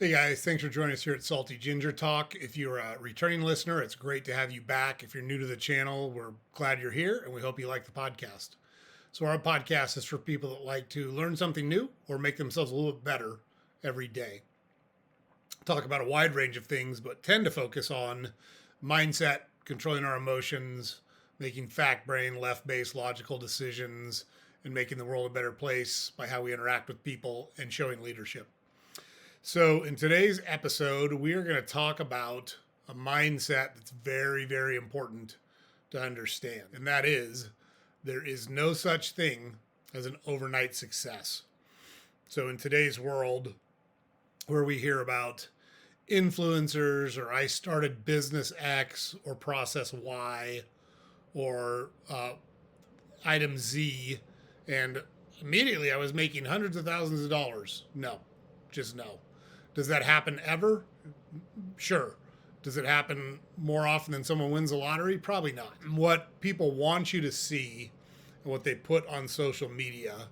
Hey guys, thanks for joining us here at Salty Ginger Talk. If you're a returning listener, it's great to have you back. If you're new to the channel, we're glad you're here and we hope you like the podcast. So, our podcast is for people that like to learn something new or make themselves a little bit better every day. Talk about a wide range of things, but tend to focus on mindset, controlling our emotions, making fact brain, left based logical decisions, and making the world a better place by how we interact with people and showing leadership. So, in today's episode, we are going to talk about a mindset that's very, very important to understand. And that is, there is no such thing as an overnight success. So, in today's world, where we hear about influencers or I started business X or process Y or item Z, and immediately I was making hundreds of thousands of dollars. No, just no. Does that happen ever? Sure. Does it happen more often than someone wins the lottery? Probably not. What people want you to see and what they put on social media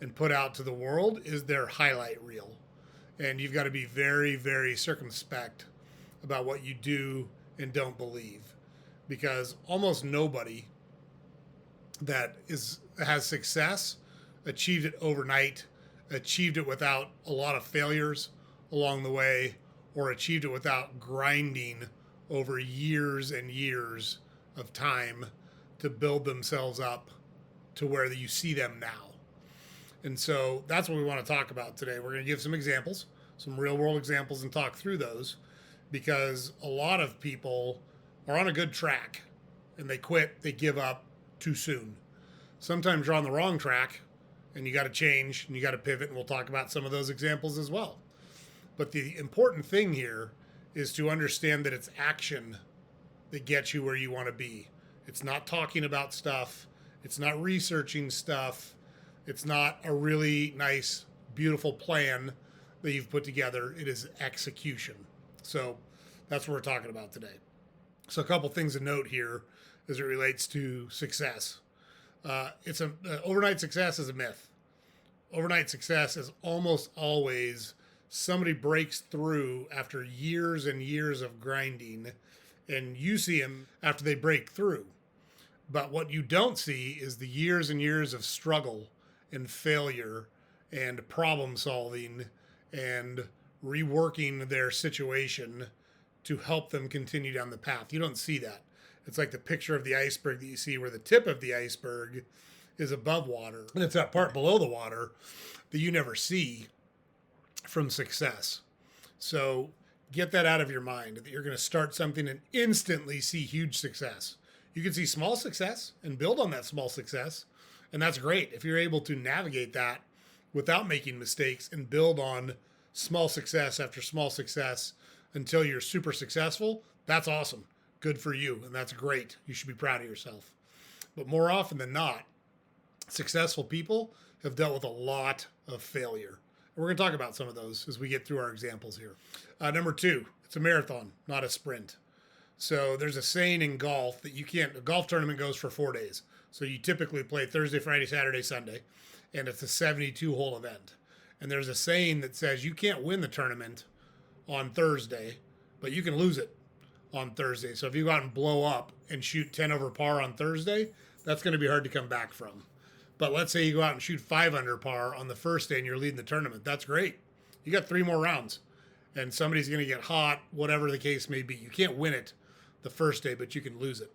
and put out to the world is their highlight reel. And you've got to be very, very circumspect about what you do and don't believe. Because almost nobody that has success achieved it overnight, achieved it without a lot of failures along the way, or achieved it without grinding over years and years of time to build themselves up to where you see them now. And so that's what we want to talk about today. We're going to give some examples, some real world examples, and talk through those, because a lot of people are on a good track and they quit, they give up too soon. Sometimes you're on the wrong track and you got to change and you got to pivot, and we'll talk about some of those examples as well. But the important thing here is to understand that it's action that gets you where you want to be. It's not talking about stuff. It's not researching stuff. It's not a really nice, beautiful plan that you've put together. It is execution. So that's what we're talking about today. So a couple things to note here as it relates to success. Overnight success is a myth. Overnight success is almost always somebody breaks through after years and years of grinding, and you see them after they break through. But what you don't see is the years and years of struggle and failure and problem solving and reworking their situation to help them continue down the path. You don't see that. It's like the picture of the iceberg that you see where the tip of the iceberg is above water, and it's that part below the water that you never see from success. So get that out of your mind, that you're going to start something and instantly see huge success. You can see small success and build on that small success, and that's great. If you're able to navigate that without making mistakes and build on small success after small success until you're super successful, that's awesome. Good for you, and that's great. You should be proud of yourself. But more often than not, successful people have dealt with a lot of failure. We're going to talk about some of those as we get through our examples here. Number two, it's a marathon, not a sprint. So there's a saying in golf that a golf tournament goes for 4 days. So you typically play Thursday, Friday, Saturday, Sunday, and it's a 72-hole event. And there's a saying that says you can't win the tournament on Thursday, but you can lose it on Thursday. So if you go out and blow up and shoot 10 over par on Thursday, that's going to be hard to come back from. But let's say you go out and shoot 5 under par on the first day and you're leading the tournament. That's great. You got 3 more rounds and somebody's going to get hot, whatever the case may be. You can't win it the first day, but you can lose it.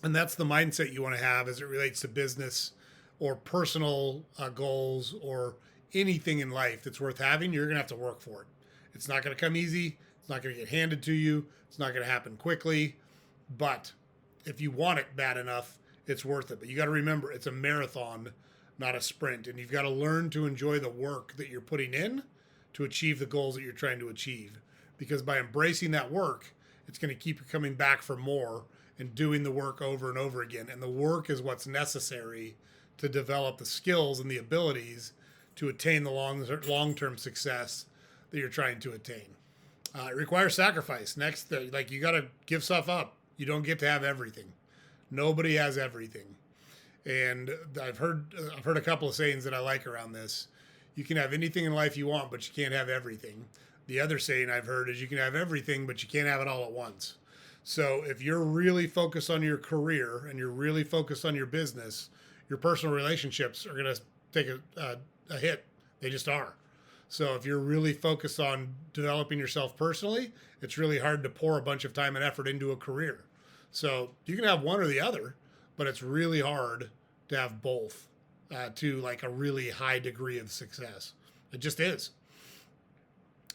And that's the mindset you want to have as it relates to business or personal goals or anything in life that's worth having. You're going to have to work for it. It's not going to come easy. It's not going to get handed to you. It's not going to happen quickly. But if you want it bad enough, it's worth it. But you got to remember, it's a marathon, not a sprint. And you've got to learn to enjoy the work that you're putting in to achieve the goals that you're trying to achieve. Because by embracing that work, it's going to keep you coming back for more and doing the work over and over again. And the work is what's necessary to develop the skills and the abilities to attain the long-term success that you're trying to attain. It requires sacrifice. Next, you got to give stuff up. You don't get to have everything. Nobody has everything. And I've heard a couple of sayings that I like around this. you can have anything in life you want, but you can't have everything. The other saying I've heard is you can have everything, but you can't have it all at once. So if you're really focused on your career and you're really focused on your business, your personal relationships are going to take a hit. They just are. So if you're really focused on developing yourself personally, it's really hard to pour a bunch of time and effort into a career. So you can have one or the other, but it's really hard to have both to like a really high degree of success. It just is.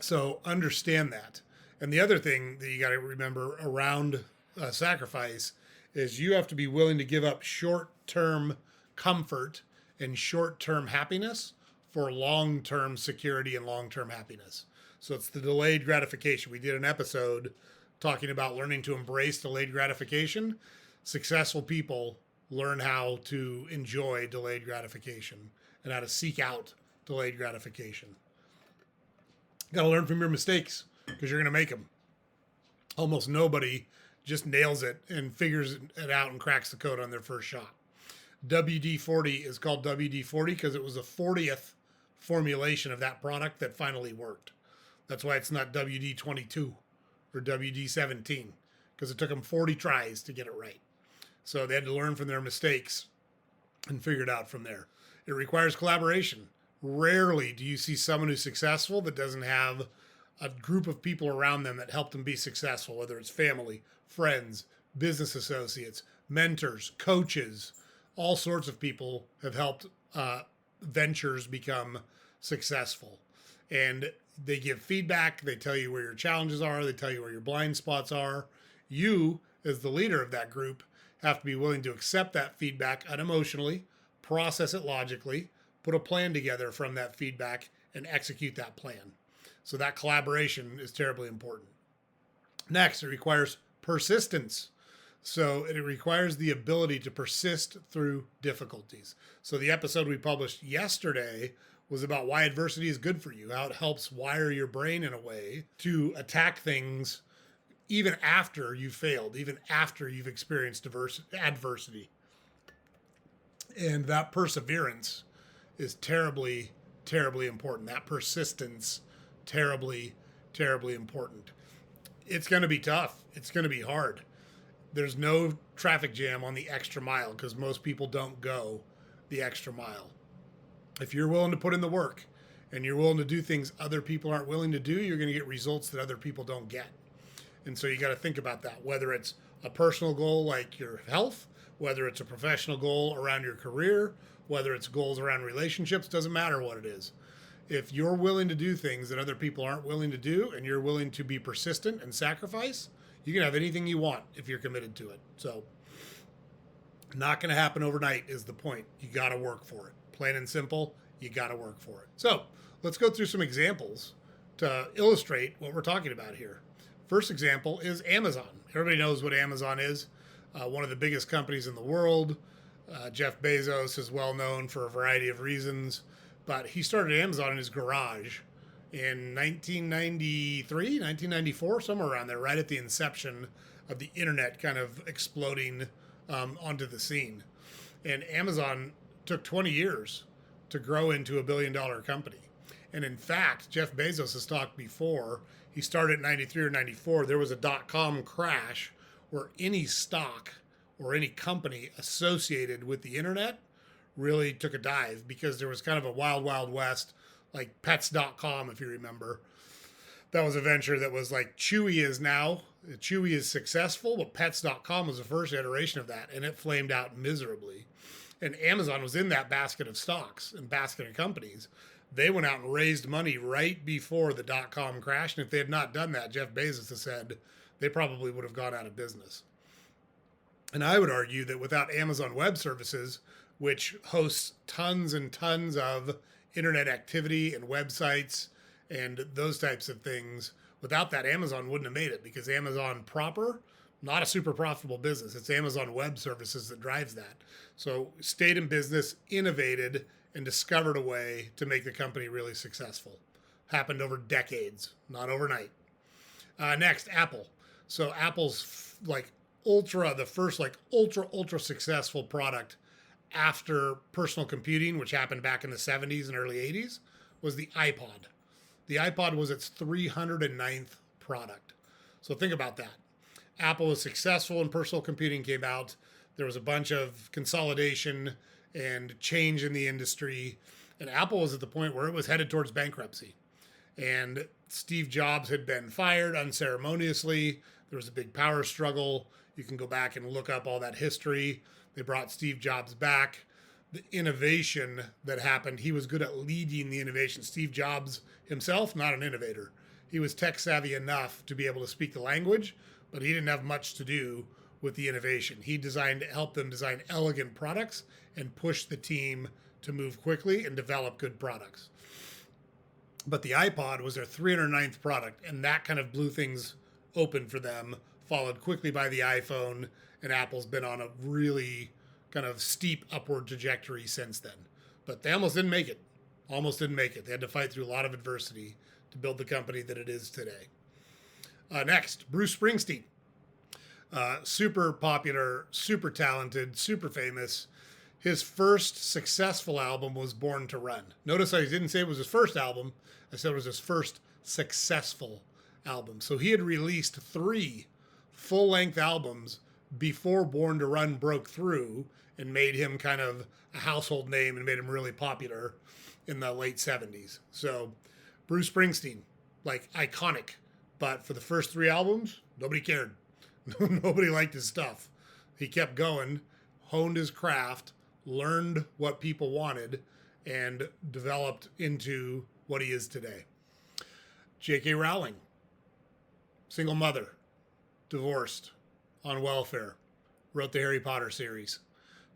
So understand that. And the other thing that you got to remember around sacrifice is you have to be willing to give up short-term comfort and short-term happiness for long-term security and long-term happiness. So it's the delayed gratification. We did an episode talking about learning to embrace delayed gratification. Successful people learn how to enjoy delayed gratification and how to seek out delayed gratification. You got to learn from your mistakes because you're going to make them. Almost nobody just nails it and figures it out and cracks the code on their first shot. WD-40 is called WD-40 because it was the 40th formulation of that product that finally worked. That's why it's not WD-22 or WD-17 because it took them 40 tries to get it right. So they had to learn from their mistakes and figure it out from there. It requires collaboration. Rarely do you see someone who's successful that doesn't have a group of people around them that help them be successful, whether it's family, friends, business associates, mentors, coaches. All sorts of people have helped ventures become successful. And they give feedback. They tell you where your challenges are. They tell you where your blind spots are. You, as the leader of that group, have to be willing to accept that feedback unemotionally, process it logically, put a plan together from that feedback, and execute that plan. So that collaboration is terribly important. Next, it requires persistence. So it requires the ability to persist through difficulties. So the episode we published yesterday was about why adversity is good for you, how it helps wire your brain in a way to attack things even after you've failed, even after you've experienced adversity. And that perseverance is terribly, terribly important. That persistence, terribly, terribly important. It's going to be tough. It's going to be hard. There's no traffic jam on the extra mile because most people don't go the extra mile. If you're willing to put in the work and you're willing to do things other people aren't willing to do, you're going to get results that other people don't get. And so you got to think about that, whether it's a personal goal like your health, whether it's a professional goal around your career, whether it's goals around relationships, doesn't matter what it is. If you're willing to do things that other people aren't willing to do and you're willing to be persistent and sacrifice, you can have anything you want if you're committed to it. So not going to happen overnight is the point. You got to work for it. Plain and simple, you got to work for it. So let's go through some examples to illustrate what we're talking about here. First example is Amazon. Everybody knows what Amazon is. One of the biggest companies in the world. Jeff Bezos is well known for a variety of reasons, but he started Amazon in his garage in 1993, 1994, somewhere around there, right at the inception of the internet kind of exploding onto the scene. And Amazon took 20 years to grow into $1 billion company. And in fact, Jeff Bezos has talked before, he started in 93 or 94, there was a dot-com crash where any stock or any company associated with the internet really took a dive because there was kind of a wild, wild west, like pets.com, if you remember. That was a venture that was like Chewy is now. Chewy is successful, but pets.com was the first iteration of that, and it flamed out miserably. And Amazon was in that basket of stocks and basket of companies. They went out and raised money right before the dot-com crash, and if they had not done that, Jeff Bezos has said they probably would have gone out of business. And I would argue that without Amazon Web Services, which hosts tons and tons of internet activity and websites and those types of things, without that, Amazon wouldn't have made it because Amazon proper, not a super profitable business. It's Amazon Web Services that drives that. So stayed in business, innovated, and discovered a way to make the company really successful. Happened over decades, not overnight. Next, Apple. So Apple's the first ultra successful product after personal computing, which happened back in the 70s and early 80s, was the iPod. The iPod was its 309th product. So think about that. Apple was successful and personal computing came out. There was a bunch of consolidation and change in the industry. And Apple was at the point where it was headed towards bankruptcy. And Steve Jobs had been fired unceremoniously. There was a big power struggle. You can go back and look up all that history. They brought Steve Jobs back. The innovation that happened, he was good at leading the innovation. Steve Jobs himself, not an innovator. He was tech savvy enough to be able to speak the language, but he didn't have much to do with the innovation. He helped them design elegant products and push the team to move quickly and develop good products. But the iPod was their 309th product, and that kind of blew things open for them, followed quickly by the iPhone, and Apple's been on a really kind of steep upward trajectory since then. But they almost didn't make it. They had to fight through a lot of adversity to build the company that it is today. Next, Bruce Springsteen. Super popular, super talented, super famous. His first successful album was Born to Run. Notice I didn't say it was his first album. I said it was his first successful album. So he had released 3 full-length albums before Born to Run broke through and made him kind of a household name and made him really popular in the late 70s. So Bruce Springsteen, like iconic. But for the first 3 albums, nobody cared. Nobody liked his stuff. He kept going, honed his craft, learned what people wanted, and developed into what he is today. J.K. Rowling, single mother, divorced, on welfare, wrote the Harry Potter series.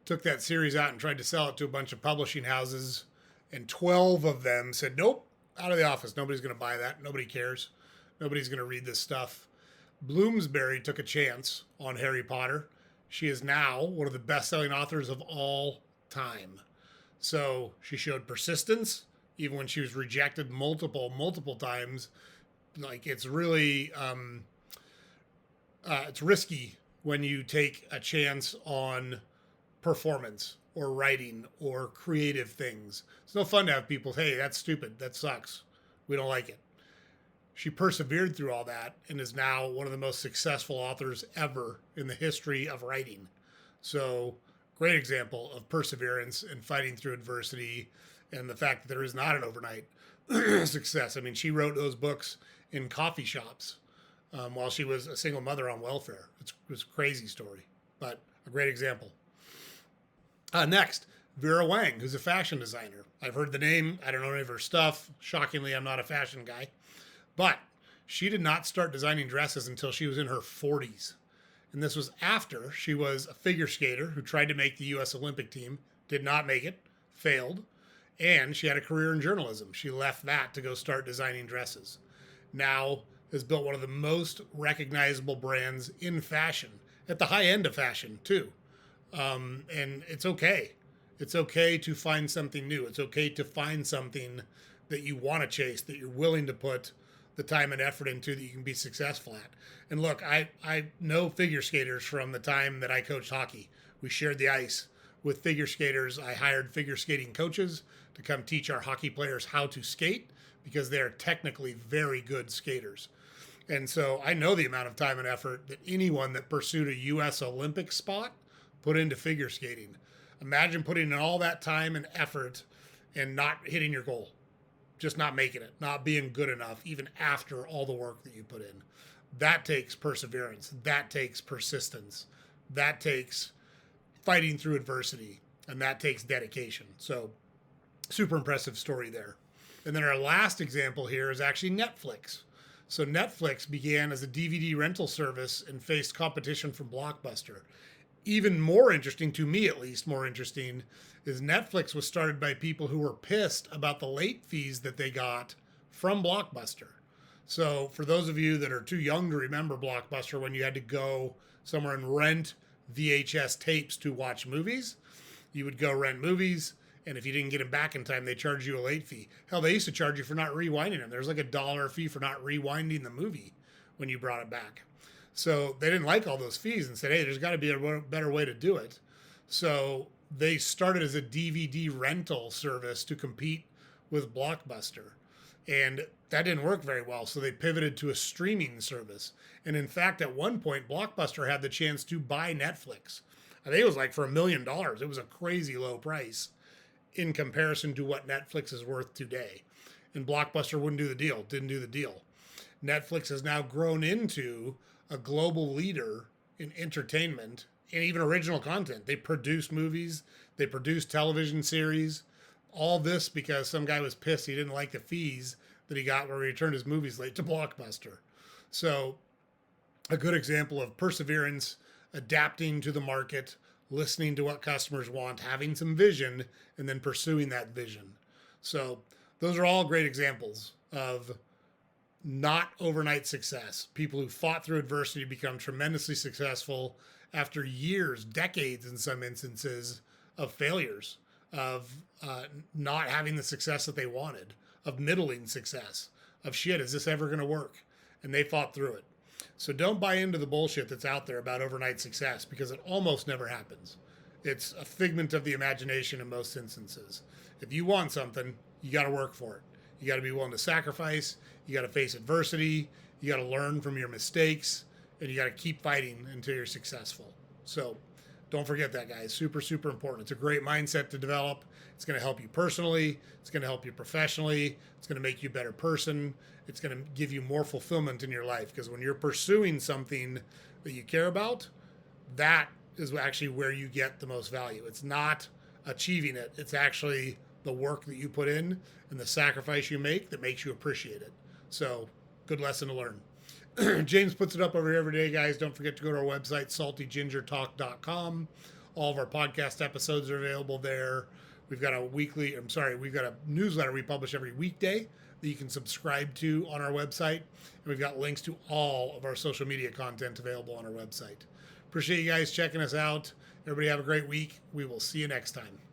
Took that series out and tried to sell it to a bunch of publishing houses, and 12 of them said, nope, out of the office. Nobody's going to buy that. Nobody cares. Nobody's going to read this stuff. Bloomsbury took a chance on Harry Potter. She is now one of the best-selling authors of all time. So she showed persistence, even when she was rejected multiple times. Like, it's really, it's risky when you take a chance on performance or writing or creative things. It's no fun to have people, hey, that's stupid, that sucks, we don't like it. She persevered through all that and is now one of the most successful authors ever in the history of writing. So, great example of perseverance and fighting through adversity and the fact that there is not an overnight success. I mean, she wrote those books in coffee shops while she was a single mother on welfare. It's a crazy story, but a great example. Next, Vera Wang, who's a fashion designer. I've heard the name. I don't know any of her stuff. Shockingly, I'm not a fashion guy. But she did not start designing dresses until she was in her 40s. And this was after she was a figure skater who tried to make the U.S. Olympic team, did not make it, failed, and she had a career in journalism. She left that to go start designing dresses. Now has built one of the most recognizable brands in fashion, at the high end of fashion, too. And it's okay. It's okay to find something new. It's okay to find something that you want to chase, that you're willing to put the time and effort into, that you can be successful at. And look, I know figure skaters from the time that I coached hockey. We shared the ice with figure skaters. I hired figure skating coaches to come teach our hockey players how to skate because they're technically very good skaters. And so I know the amount of time and effort that anyone that pursued a U.S. Olympic spot put into figure skating. Imagine putting in all that time and effort and not hitting your goal. Just not making it, not being good enough, even after all the work that you put in. That takes perseverance. That takes persistence. That takes fighting through adversity. And that takes dedication. So, super impressive story there. And then our last example here is actually Netflix. So Netflix began as a DVD rental service and faced competition from Blockbuster. Even more interesting, to me at least, more interesting, is Netflix was started by people who were pissed about the late fees that they got from Blockbuster. So for those of you that are too young to remember Blockbuster, when you had to go somewhere and rent VHS tapes to watch movies, you would go rent movies, and if you didn't get them back in time, they charged you a late fee. Hell, they used to charge you for not rewinding them. There was like $1 fee for not rewinding the movie when you brought it back. So they didn't like all those fees and said, hey, there's got to be a better way to do it. So they started as a DVD rental service to compete with Blockbuster. And that didn't work very well. So they pivoted to a streaming service. And in fact, at one point, Blockbuster had the chance to buy Netflix. I think it was like for $1 million. It was a crazy low price in comparison to what Netflix is worth today. And Blockbuster wouldn't do the deal, didn't do the deal. Netflix has now grown into a global leader in entertainment and even original content. They produce movies, they produce television series. All this because some guy was pissed he didn't like the fees that he got where he returned his movies late to Blockbuster. So, a good example of perseverance, adapting to the market, listening to what customers want, having some vision, and then pursuing that vision. So, those are all great examples of not overnight success. People who fought through adversity become tremendously successful after years, decades in some instances, of failures, of not having the success that they wanted, of middling success, of shit, is this ever going to work? And they fought through it. So don't buy into the bullshit that's out there about overnight success, because it almost never happens. It's a figment of the imagination in most instances. If you want something, you got to work for it. You got to be willing to sacrifice. You got to face adversity. You got to learn from your mistakes, and you got to keep fighting until you're successful. So don't forget that, guys. Super, super important. It's a great mindset to develop. It's going to help you personally. It's going to help you professionally. It's going to make you a better person. It's going to give you more fulfillment in your life, because when you're pursuing something that you care about, that is actually where you get the most value. It's not achieving it. It's actually the work that you put in and the sacrifice you make that makes you appreciate it. So, good lesson to learn. James puts it up over here every day, guys. Don't forget to go to our website, saltygingertalk.com. All of our podcast episodes are available there. We've got a newsletter we publish every weekday that you can subscribe to on our website. And we've got links to all of our social media content available on our website. Appreciate you guys checking us out. Everybody have a great week. We will see you next time.